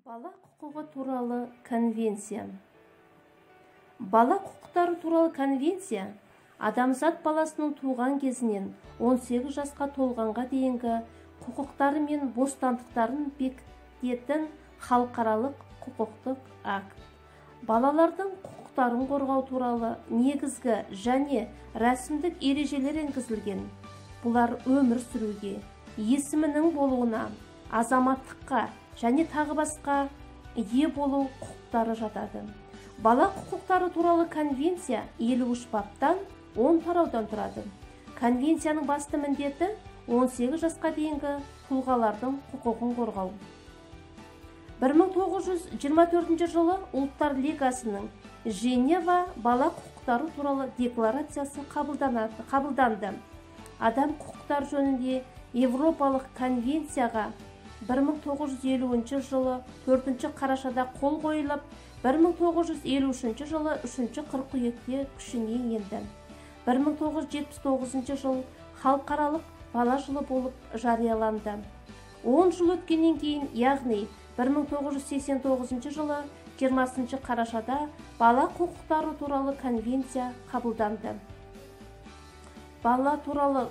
Бала құқығы туралы конвенция. Бала құқықтары туралы конвенция адамзат баласының туған кезінен 18 жасқа толғанға дейінгі құқықтары мен бостандықтарын бекітетін халықаралық құқықтық акт. Балалардың құқықтарын қорғау туралы негізгі және рәсімдік ережелер енгізілген. Бұлар өмір сүруге, есімінің болуына, азаматтыққа және тағы басқа ие болу құқықтары жатады. Бала құқықтары туралы конвенция 53 баптан 10 тараудан тұрады. Конвенцияның басты міндеті 18 жасқа дейінгі тұлғалардың құқығын қорғау. 1924 жылы Ұлттар Лигасының Женева бала құқықтары туралы декларациясы қабылданды. Адам құқықтар жөнінде Европалық конвенцияға 1950 жылы 4 қарашада қол қойылып, 1953 жылы 3 қыркүйекте күшіне енді. 1979 жыл халықаралық бала жылы болып жарияланды. 10 жыл өткеннен кейін, яғни 1989 жылы 20 қарашада бала құқықтары туралы конвенция қабылданды. Бала туралы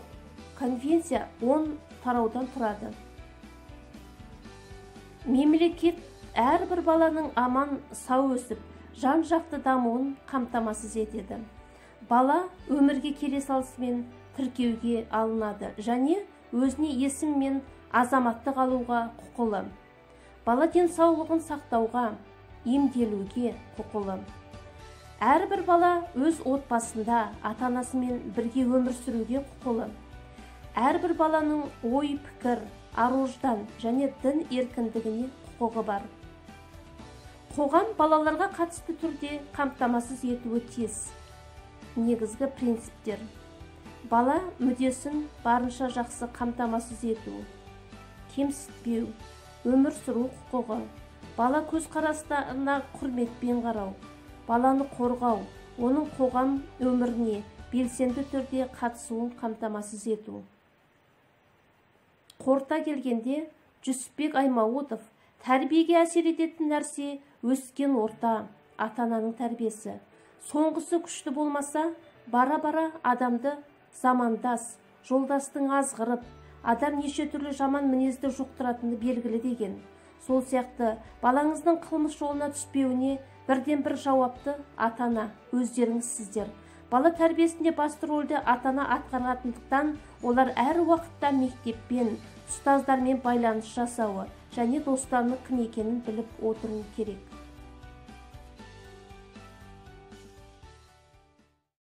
конвенция 10 тараудан тұрады. Мемлекет әрбір баланың аман сау өсіп, жан-жақты дамуын қамтамасыз етеді. Бала өмірге келе салысымен тіркеуге алынады және өзіне есім мен азаматтық алуға құқылы. Бала денсаулығын сақтауға, емделуге құқылы. Әрбір бала өз отбасында ата-анасымен бірге өмір сүруге құқылы. Әрбір баланың ой, пікір, ар-ождан және дін еркіндігіне құқығы бар. Қоғам балаларға қатысты түрде қамтамасыз етуі тиіс. Негізгі принциптер: бала мүддесін барынша жақсы қамтамасыз ету, кемсітпеу, өмір сүру құқығы, бала көзқарастарына құрметпен қарау, баланы қорғау, оның қоғам өміріне белсенді түрде қатысуын қамтамасыз ету. Қорыта келгенде, Жүсіпбек Аймауытов тәрбиеге әсер ететін нәрсе өскен орта, ата-ананың тәрбиесі. Соңғысы күшті болмаса, бара-бара адамды замандас, жолдастың азғырып, адам неше түрлі жаман мінезді жұқтыратыны белгілі деген. Сол сияқты балаңыздың қылмыс жолына түспеуіне бірден бір жауапты ата-ана, өздеріңізсіздер. Бала тәрбиесінде басты рөлді ата-ана атқаратындықтан, олар әр уақытта мектеппен, ұстаздармен байланыс жасауы және достарының кім екенін біліп отыру керек.